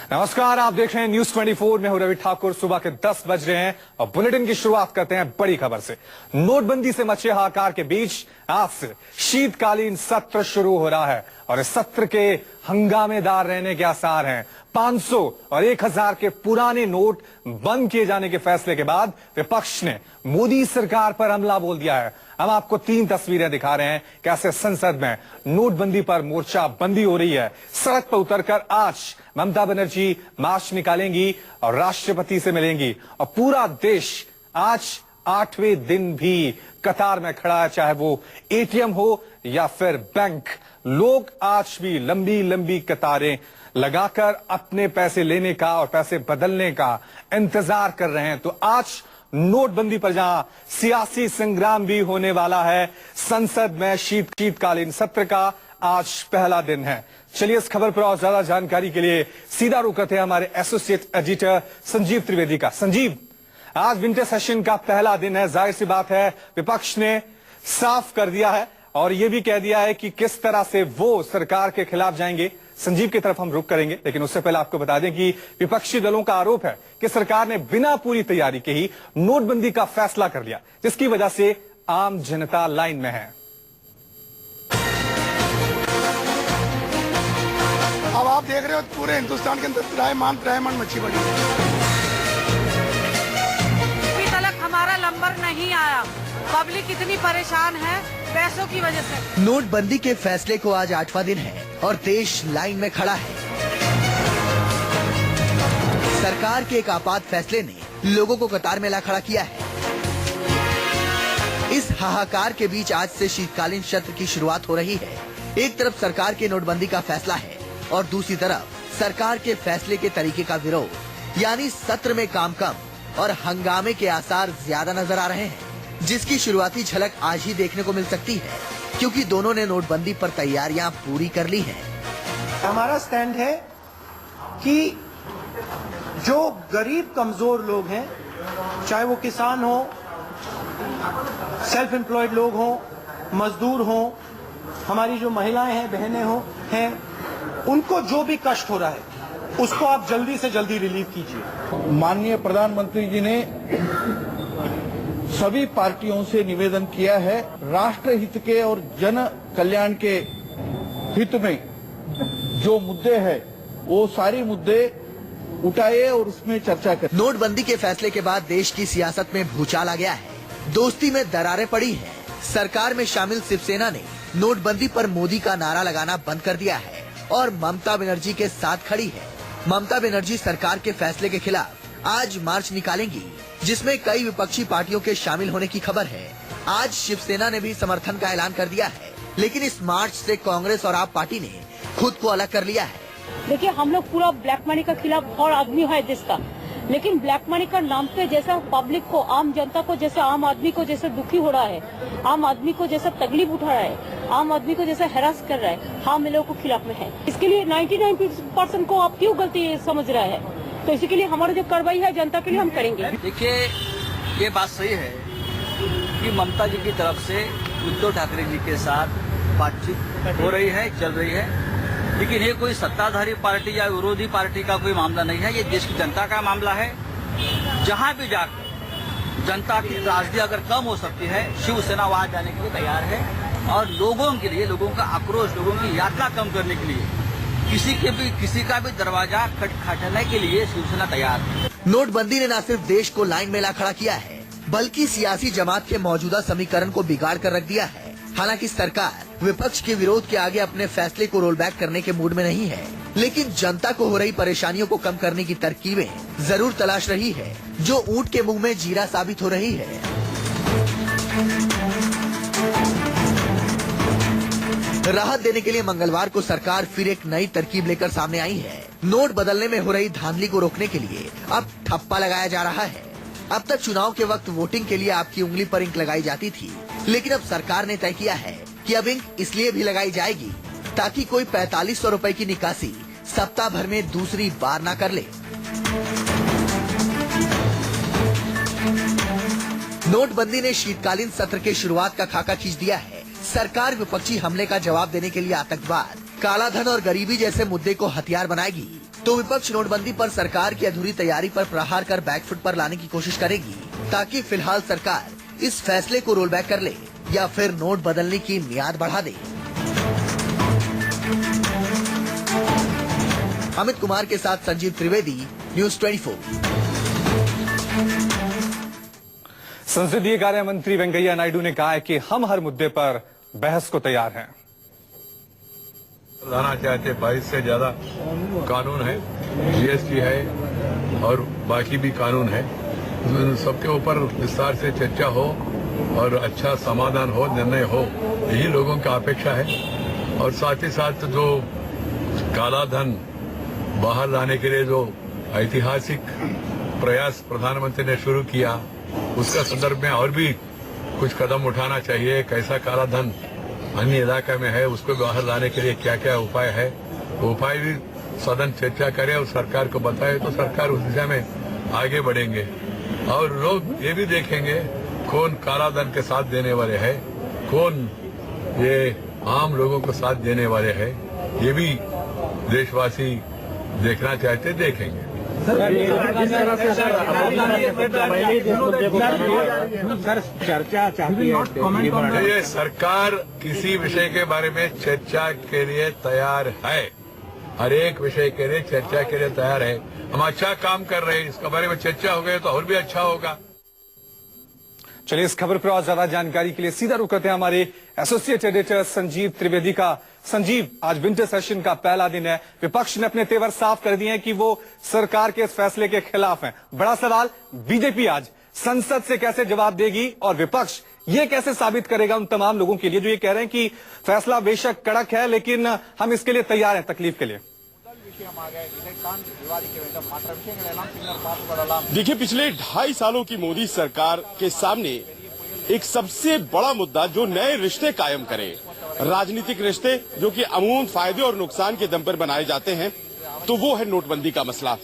नमस्कार, आप देख रहे हैं न्यूज 24 में हूं रवि ठाकुर। सुबह के 10 बज रहे हैं और बुलेटिन की शुरुआत करते हैं बड़ी खबर से। नोटबंदी से मचे हाहाकार के बीच आज से शीतकालीन सत्र शुरू हो रहा है और इस सत्र के हंगामेदार रहने के आसार हैं। 500 और 1000 के पुराने नोट बंद किए जाने के फैसले के बाद विपक्ष ने मोदी सरकार पर हमला बोल दिया है। हम आपको 3 तस्वीरें दिखा रहे हैं कैसे संसद में नोटबंदी पर मोर्चाबंदी हो रही है। सड़क पर उतरकर आज ममता बनर्जी मार्च निकालेंगी और राष्ट्रपति से मिलेंगी और पूरा देश आज 8वें दिन भी कतार में खड़ा है, चाहे वो एटीएम हो या फिर बैंक। लोग आज भी लंबी लंबी कतारें लगाकर अपने पैसे लेने का और पैसे बदलने का इंतजार कर रहे हैं। तो आज नोटबंदी पर जहां सियासी संग्राम भी होने वाला है, संसद में शीतकालीन सत्र का आज पहला दिन है। चलिए इस खबर पर और ज्यादा जानकारी के लिए सीधा रुख करते हैं हमारे एसोसिएट एडिटर संजीव त्रिवेदी का। संजीव, आज विंटर सेशन का पहला दिन है। जाहिर सी बात है विपक्ष ने साफ कर दिया है और यह भी कह दिया है कि किस तरह से वो सरकार के खिलाफ जाएंगे। संजीव की तरफ हम रुख करेंगे, लेकिन उससे पहले आपको बता दें कि विपक्षी दलों का आरोप है कि सरकार ने बिना पूरी तैयारी के ही नोटबंदी का फैसला कर लिया, जिसकी वजह से आम जनता लाइन में है। अब आप देख रहे हो पूरे हिंदुस्तान के अंदर त्राहिमाम मच्छी पड़ी है। अभी तक हमारा नंबर नहीं आया। पब्लिक इतनी परेशान है पैसों की वजह से। नोटबंदी के फैसले को आज 8वां दिन है और देश लाइन में खड़ा है। सरकार के एक आपात फैसले ने लोगों को कतार में ला खड़ा किया है। इस हाहाकार के बीच आज से शीतकालीन सत्र की शुरुआत हो रही है। एक तरफ सरकार के नोटबंदी का फैसला है और दूसरी तरफ सरकार के फैसले के तरीके का विरोध, यानी सत्र में काम कम और हंगामे के आसार ज्यादा नजर आ रहे हैं, जिसकी शुरुआती झलक आज ही देखने को मिल सकती है, क्योंकि दोनों ने नोटबंदी पर तैयारियां पूरी कर ली हैं। हमारा स्टैंड है कि जो गरीब कमजोर लोग हैं, चाहे वो किसान हो, सेल्फ एम्प्लॉयड लोग हो, मजदूर हो, हमारी जो महिलाएं हैं, बहनें हो हैं, उनको जो भी कष्ट हो रहा है उसको आप जल्दी से जल्दी रिलीव कीजिए। माननीय प्रधानमंत्री जी ने सभी पार्टियों से निवेदन किया है, राष्ट्र हित के और जन कल्याण के हित में जो मुद्दे हैं वो सारी मुद्दे उठाए और उसमें चर्चा करें। नोटबंदी के फैसले के बाद देश की सियासत में भूचाल आ गया है। दोस्ती में दरारें पड़ी हैं। सरकार में शामिल शिवसेना ने नोटबंदी पर मोदी का नारा लगाना बंद कर दिया है और ममता बनर्जी के साथ खड़ी है। ममता बनर्जी सरकार के फैसले के खिलाफ आज मार्च निकालेंगी, जिसमें कई विपक्षी पार्टियों के शामिल होने की खबर है। आज शिवसेना ने भी समर्थन का ऐलान कर दिया है, लेकिन इस मार्च से कांग्रेस और आप पार्टी ने खुद को अलग कर लिया है। देखिए, हम लोग पूरा ब्लैक मनी का खिलाफ और आदमी है देश का, लेकिन ब्लैक मनी का नाम पे जैसा पब्लिक को, आम जनता को, जैसा आम आदमी को जैसे दुखी हो रहा है, आम आदमी को जैसा तकलीफ उठा रहा है, आम आदमी को जैसा हैरास कर रहा है, हम इन लोगों को खिलाफ में है। इसके लिए 99% को आप क्यों गलती समझ रहा है? तो इसी के लिए हमारी जो कार्रवाई है जनता के लिए हम करेंगे। देखिए, ये बात सही है कि ममता जी की तरफ से उद्धव ठाकरे जी के साथ बातचीत हो रही है, चल रही है, लेकिन ये कोई सत्ताधारी पार्टी या विरोधी पार्टी का कोई मामला नहीं है। ये देश की जनता का मामला है। जहां भी जाकर जनता की त्रासदी अगर कम हो सकती है, शिवसेना वहां जाने के लिए तैयार है और लोगों के लिए, लोगों का आक्रोश, लोगों की यात्रा कम करने के लिए किसी का भी दरवाजा खटखटाने के लिए शिवसेना तैयार है। नोटबंदी ने न सिर्फ देश को लाइन में ला खड़ा किया है, बल्कि सियासी जमात के मौजूदा समीकरण को बिगाड़ कर रख दिया है। हालांकि सरकार विपक्ष के विरोध के आगे अपने फैसले को रोल बैक करने के मूड में नहीं है, लेकिन जनता को हो रही परेशानियों को कम करने की तरकीबें जरूर तलाश रही है, जो ऊंट के मुंह में जीरा साबित हो रही है। राहत देने के लिए मंगलवार को सरकार फिर एक नई तरकीब लेकर सामने आई है। नोट बदलने में हो रही धांधली को रोकने के लिए अब ठप्पा लगाया जा रहा है। अब तक चुनाव के वक्त वोटिंग के लिए आपकी उंगली पर इंक लगाई जाती थी, लेकिन अब सरकार ने तय किया है कि अब इंक इसलिए भी लगाई जाएगी ताकि कोई 4500 रुपए की निकासी सप्ताह भर में दूसरी बार ना कर ले। नोटबंदी ने शीतकालीन सत्र के शुरुआत का खाका खींच दिया है। सरकार विपक्षी हमले का जवाब देने के लिए आतंकवाद, काला धन और गरीबी जैसे मुद्दे को हथियार बनाएगी तो विपक्ष नोटबंदी पर सरकार की अधूरी तैयारी पर प्रहार कर बैकफुट पर लाने की कोशिश करेगी, ताकि फिलहाल सरकार इस फैसले को रोल बैक कर ले या फिर नोट बदलने की मियाद बढ़ा दे। अमित कुमार के साथ संजीव त्रिवेदी, न्यूज़ 24। संसदीय कार्य मंत्री वेंकैया नायडू ने कहा है कि हम हर मुद्दे पर बहस को तैयार हैं। लाना चाहते 22 से ज्यादा कानून है, जीएसटी है और बाकी भी कानून है। सबके ऊपर विस्तार से चर्चा हो और अच्छा समाधान हो, निर्णय हो, यही लोगों की अपेक्षा है। और साथ ही साथ जो काला धन बाहर लाने के लिए जो ऐतिहासिक प्रयास प्रधानमंत्री ने शुरू किया, उसका संदर्भ में और भी कुछ कदम उठाना चाहिए। कैसा काला धन अन्य इलाके में है, उसको बाहर लाने के लिए क्या क्या उपाय है, वो उपाय भी सदन चर्चा करे और सरकार को बताए, तो सरकार उस दिशा में आगे बढ़ेंगे। और लोग ये भी देखेंगे कौन काला धन के साथ देने वाले हैं, कौन ये आम लोगों को साथ देने वाले हैं, ये भी देशवासी देखना चाहते, देखेंगे। चर्चा चाहती है। ये सरकार किसी विषय के बारे में चर्चा के लिए तैयार है, हर एक विषय के लिए चर्चा के लिए तैयार है। हम अच्छा काम कर रहे हैं, इसके बारे में चर्चा हो गई तो और भी अच्छा होगा। चलिए इस खबर पर और ज्यादा जानकारी के लिए सीधा रुक करते हैं हमारे एसोसिएट एडिटर संजीव त्रिवेदी का। संजीव, आज विंटर सेशन का पहला दिन है, विपक्ष ने अपने तेवर साफ कर दिए हैं कि वो सरकार के इस फैसले के खिलाफ हैं। बड़ा सवाल, बीजेपी आज संसद से कैसे जवाब देगी और विपक्ष ये कैसे साबित करेगा उन तमाम लोगों के लिए जो ये कह रहे हैं कि फैसला बेशक कड़क है लेकिन हम इसके लिए तैयार हैं तकलीफ के लिए। देखिए, पिछले 2.5 सालों की मोदी सरकार के सामने एक सबसे बड़ा मुद्दा जो नए रिश्ते कायम करे, राजनीतिक रिश्ते जो कि अमूमन फायदे और नुकसान के दम पर बनाए जाते हैं, तो वो है नोटबंदी का मसला।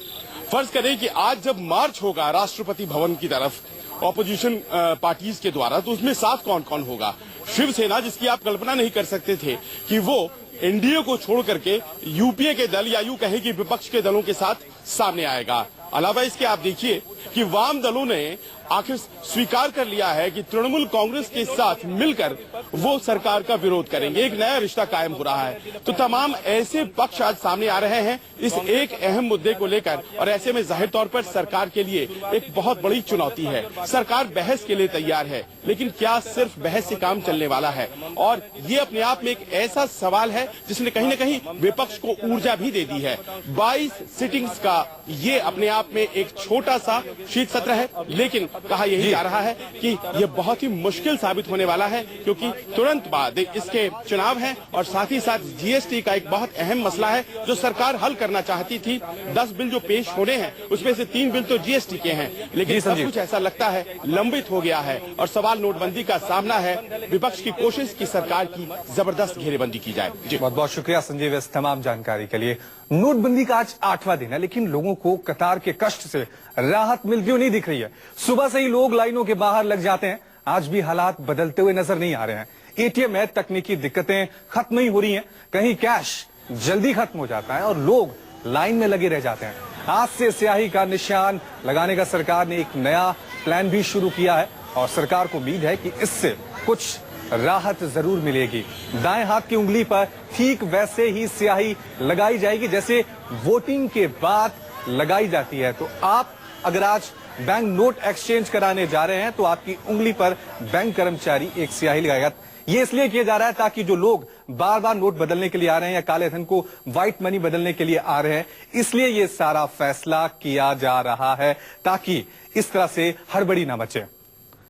फर्ज करें कि आज जब मार्च होगा राष्ट्रपति भवन की तरफ ऑपोजिशन पार्टीज के द्वारा, तो उसमें साथ कौन कौन होगा? शिवसेना, जिसकी आप कल्पना नहीं कर सकते थे कि वो एनडीए को छोड़ करके यूपीए के दल या यूं कहें कि विपक्ष के दलों के साथ सामने आएगा। अलावा इसके आप देखिए कि वाम दलों ने आखिर स्वीकार कर लिया है कि तृणमूल कांग्रेस के साथ मिलकर वो सरकार का विरोध करेंगे। एक नया रिश्ता कायम हो रहा है। तो तमाम ऐसे पक्ष आज सामने आ रहे हैं इस एक अहम मुद्दे को लेकर, और ऐसे में जाहिर तौर पर सरकार के लिए एक बहुत बड़ी चुनौती है। सरकार बहस के लिए तैयार है, लेकिन क्या सिर्फ बहस से काम चलने वाला है? और ये अपने आप में एक ऐसा सवाल है जिसने कहीं न कहीं विपक्ष को ऊर्जा भी दे दी है। 22 सिटिंग्स का ये अपने आप में एक छोटा सा शीत सत्र है, लेकिन कहा यही जा रहा है कि यह बहुत ही मुश्किल साबित होने वाला है, क्योंकि तुरंत बाद इसके चुनाव है और साथ ही साथ जीएसटी का एक बहुत अहम मसला है जो सरकार हल करना चाहती थी। 10 बिल जो पेश होने हैं उसमें से 3 बिल तो जीएसटी के हैं, लेकिन सब कुछ ऐसा लगता है लंबित हो गया है और सवाल नोटबंदी का सामना है। विपक्ष की कोशिश की सरकार की जबरदस्त घेरेबंदी की जाए। जी बहुत बहुत शुक्रिया संजीव इस तमाम जानकारी के लिए। नोटबंदी का आज 8वां दिन है, लेकिन लोगों को कतार के कष्ट से राहत मिलती हुई नहीं दिख रही है। सुबह से ही लोग लाइनों के बाहर लग जाते हैं, आज भी हालात बदलते हुए नजर नहीं आ रहे हैं। एटीएम में तकनीकी दिक्कतें खत्म नहीं हो रही हैं, कहीं कैश जल्दी खत्म हो जाता है और लोग लाइन में लगे रह जाते हैं। आज से स्याही का निशान लगाने का सरकार ने एक नया प्लान भी शुरू किया है और सरकार को उम्मीद है कि इससे कुछ राहत जरूर मिलेगी। दाएं हाथ की उंगली पर ठीक वैसे ही स्याही लगाई जाएगी जैसे वोटिंग के बाद लगाई जाती है। तो आप अगर आज बैंक नोट एक्सचेंज कराने जा रहे हैं तो आपकी उंगली पर बैंक कर्मचारी एक स्याही लगाएगा। ये इसलिए किया जा रहा है ताकि जो लोग बार बार नोट बदलने के लिए आ रहे हैं या काले धन को व्हाइट मनी बदलने के लिए आ रहे हैं, इसलिए ये सारा फैसला किया जा रहा है ताकि इस तरह से हड़बड़ी ना मचे।